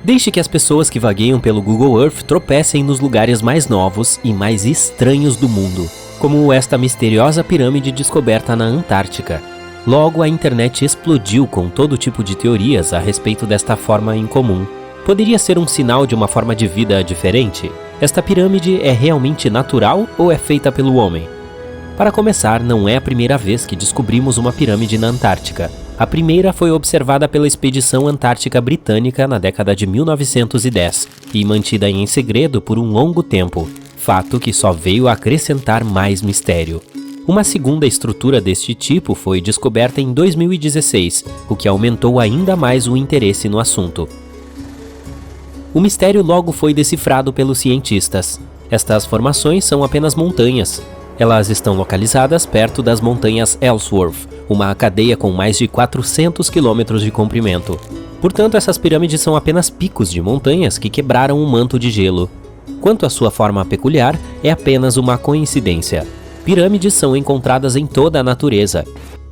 Deixe que as pessoas que vagueiam pelo Google Earth tropecem nos lugares mais novos e mais estranhos do mundo, como esta misteriosa pirâmide descoberta na Antártica. Logo, a internet explodiu com todo tipo de teorias a respeito desta forma incomum. Poderia ser um sinal de uma forma de vida diferente? Esta pirâmide é realmente natural ou é feita pelo homem? Para começar, não é a primeira vez que descobrimos uma pirâmide na Antártica. A primeira foi observada pela Expedição Antártica Britânica na década de 1910 e mantida em segredo por um longo tempo, fato que só veio a acrescentar mais mistério. Uma segunda estrutura deste tipo foi descoberta em 2016, o que aumentou ainda mais o interesse no assunto. O mistério logo foi decifrado pelos cientistas. Estas formações são apenas montanhas. Elas estão localizadas perto das montanhas Ellsworth, uma cadeia com mais de 400 quilômetros de comprimento. Portanto, essas pirâmides são apenas picos de montanhas que quebraram um manto de gelo. Quanto à sua forma peculiar, é apenas uma coincidência. Pirâmides são encontradas em toda a natureza.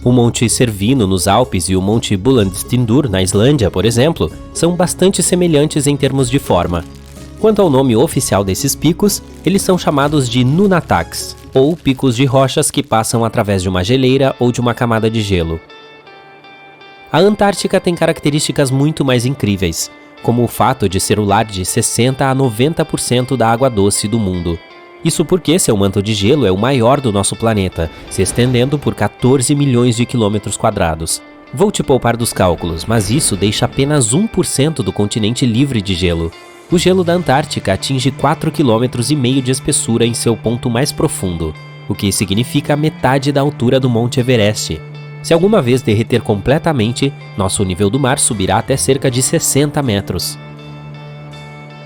O Monte Cervino nos Alpes e o Monte Bullandstindur na Islândia, por exemplo, são bastante semelhantes em termos de forma. Quanto ao nome oficial desses picos, eles são chamados de nunataks, ou picos de rochas que passam através de uma geleira ou de uma camada de gelo. A Antártica tem características muito mais incríveis, como o fato de ser o lar de 60% a 90% da água doce do mundo. Isso porque seu manto de gelo é o maior do nosso planeta, se estendendo por 14 milhões de quilômetros quadrados. Vou te poupar dos cálculos, mas isso deixa apenas 1% do continente livre de gelo. O gelo da Antártica atinge 4,5 km de espessura em seu ponto mais profundo, o que significa metade da altura do Monte Everest. Se alguma vez derreter completamente, nosso nível do mar subirá até cerca de 60 metros.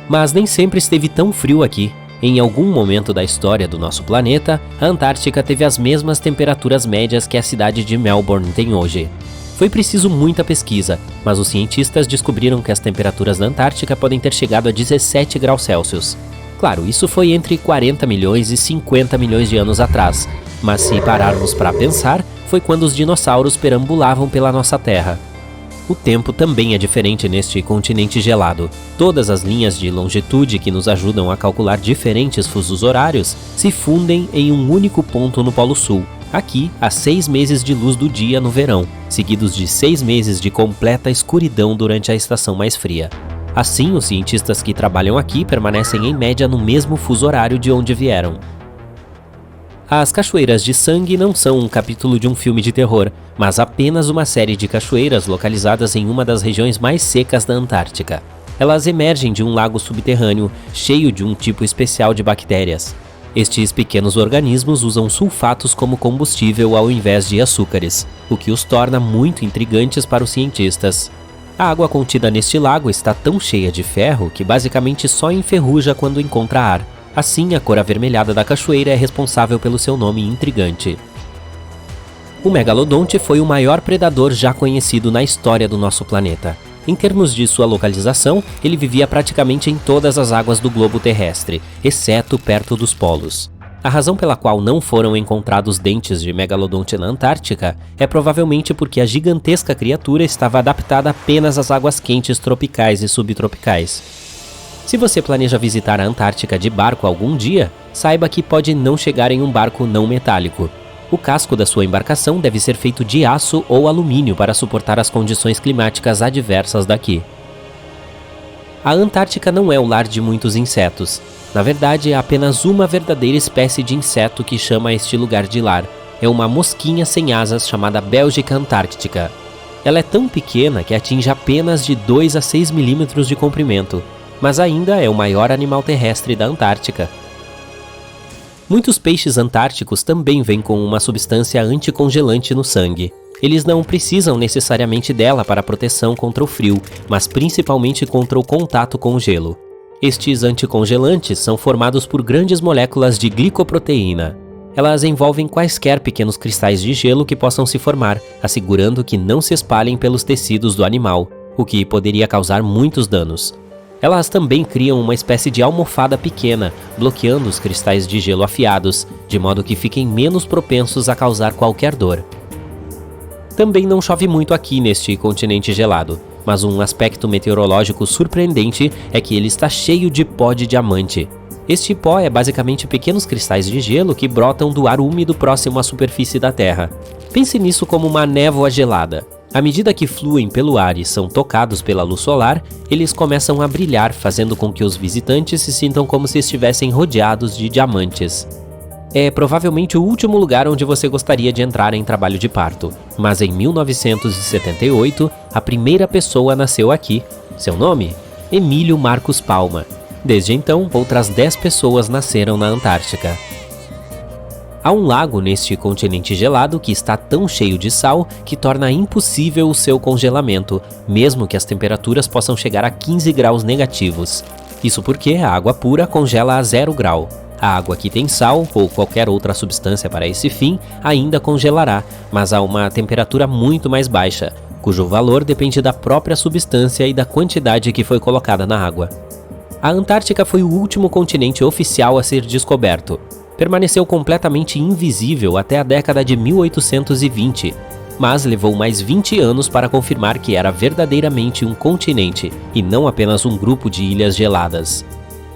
Mas nem sempre esteve tão frio aqui. Em algum momento da história do nosso planeta, a Antártica teve as mesmas temperaturas médias que a cidade de Melbourne tem hoje. Foi preciso muita pesquisa, mas os cientistas descobriram que as temperaturas da Antártica podem ter chegado a 17 graus Celsius. Claro, isso foi entre 40 milhões e 50 milhões de anos atrás, mas se pararmos para pensar, foi quando os dinossauros perambulavam pela nossa Terra. O tempo também é diferente neste continente gelado. Todas as linhas de longitude que nos ajudam a calcular diferentes fusos horários se fundem em um único ponto no Polo Sul. Aqui, há 6 meses de luz do dia no verão, seguidos de 6 meses de completa escuridão durante a estação mais fria. Assim, os cientistas que trabalham aqui permanecem em média no mesmo fuso horário de onde vieram. As cachoeiras de sangue não são um capítulo de um filme de terror, mas apenas uma série de cachoeiras localizadas em uma das regiões mais secas da Antártica. Elas emergem de um lago subterrâneo, cheio de um tipo especial de bactérias. Estes pequenos organismos usam sulfatos como combustível ao invés de açúcares, o que os torna muito intrigantes para os cientistas. A água contida neste lago está tão cheia de ferro que basicamente só enferruja quando encontra ar. Assim, a cor avermelhada da cachoeira é responsável pelo seu nome intrigante. O megalodonte foi o maior predador já conhecido na história do nosso planeta. Em termos de sua localização, ele vivia praticamente em todas as águas do globo terrestre, exceto perto dos polos. A razão pela qual não foram encontrados dentes de megalodonte na Antártica é provavelmente porque a gigantesca criatura estava adaptada apenas às águas quentes tropicais e subtropicais. Se você planeja visitar a Antártica de barco algum dia, saiba que pode não chegar em um barco não metálico. O casco da sua embarcação deve ser feito de aço ou alumínio para suportar as condições climáticas adversas daqui. A Antártica não é o lar de muitos insetos. Na verdade, é apenas uma verdadeira espécie de inseto que chama este lugar de lar. É uma mosquinha sem asas chamada Belgica antártica. Ela é tão pequena que atinge apenas de 2 a 6 milímetros de comprimento, mas ainda é o maior animal terrestre da Antártica. Muitos peixes antárticos também vêm com uma substância anticongelante no sangue. Eles não precisam necessariamente dela para proteção contra o frio, mas principalmente contra o contato com o gelo. Estes anticongelantes são formados por grandes moléculas de glicoproteína. Elas envolvem quaisquer pequenos cristais de gelo que possam se formar, assegurando que não se espalhem pelos tecidos do animal, o que poderia causar muitos danos. Elas também criam uma espécie de almofada pequena, bloqueando os cristais de gelo afiados, de modo que fiquem menos propensos a causar qualquer dor. Também não chove muito aqui neste continente gelado. mas um aspecto meteorológico surpreendente é que ele está cheio de pó de diamante. Este pó é basicamente pequenos cristais de gelo que brotam do ar úmido próximo à superfície da Terra. Pense nisso como uma névoa gelada. À medida que fluem pelo ar e são tocados pela luz solar, eles começam a brilhar, fazendo com que os visitantes se sintam como se estivessem rodeados de diamantes. É provavelmente o último lugar onde você gostaria de entrar em trabalho de parto, mas em 1978, a primeira pessoa nasceu aqui. Seu nome? Emílio Marcos Palma. Desde então, outras 10 pessoas nasceram na Antártica. Há um lago neste continente gelado que está tão cheio de sal que torna impossível o seu congelamento, mesmo que as temperaturas possam chegar a 15 graus negativos. Isso porque a água pura congela a 0 grau. A água que tem sal, ou qualquer outra substância para esse fim, ainda congelará, mas a uma temperatura muito mais baixa, cujo valor depende da própria substância e da quantidade que foi colocada na água. A Antártica foi o último continente oficial a ser descoberto. Permaneceu completamente invisível até a década de 1820, mas levou mais 20 anos para confirmar que era verdadeiramente um continente e não apenas um grupo de ilhas geladas.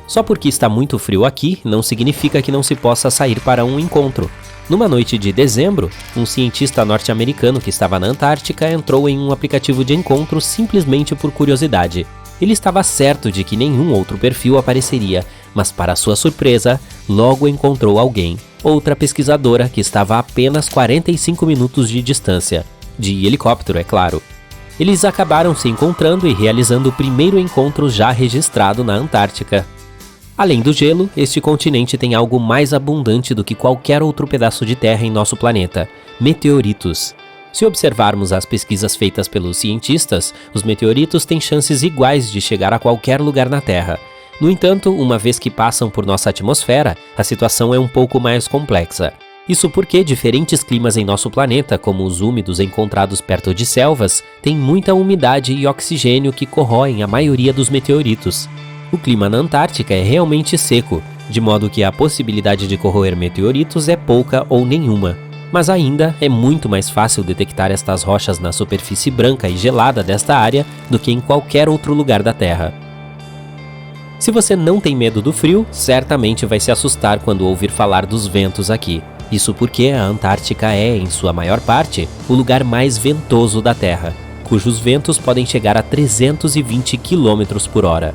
Só porque está muito frio aqui, não significa que não se possa sair para um encontro. Numa noite de dezembro, um cientista norte-americano que estava na Antártica entrou em um aplicativo de encontro simplesmente por curiosidade. Ele estava certo de que nenhum outro perfil apareceria, mas para sua surpresa, logo encontrou alguém, outra pesquisadora que estava a apenas 45 minutos de distância, de helicóptero, é claro. Eles acabaram se encontrando e realizando o primeiro encontro já registrado na Antártica. Além do gelo, este continente tem algo mais abundante do que qualquer outro pedaço de terra em nosso planeta: meteoritos. Se observarmos as pesquisas feitas pelos cientistas, os meteoritos têm chances iguais de chegar a qualquer lugar na Terra. No entanto, uma vez que passam por nossa atmosfera, a situação é um pouco mais complexa. Isso porque diferentes climas em nosso planeta, como os úmidos encontrados perto de selvas, têm muita umidade e oxigênio que corroem a maioria dos meteoritos. O clima na Antártica é realmente seco, de modo que a possibilidade de corroer meteoritos é pouca ou nenhuma. Mas ainda é muito mais fácil detectar estas rochas na superfície branca e gelada desta área do que em qualquer outro lugar da Terra. Se você não tem medo do frio, certamente vai se assustar quando ouvir falar dos ventos aqui. Isso porque a Antártica é, em sua maior parte, o lugar mais ventoso da Terra, cujos ventos podem chegar a 320 km por hora.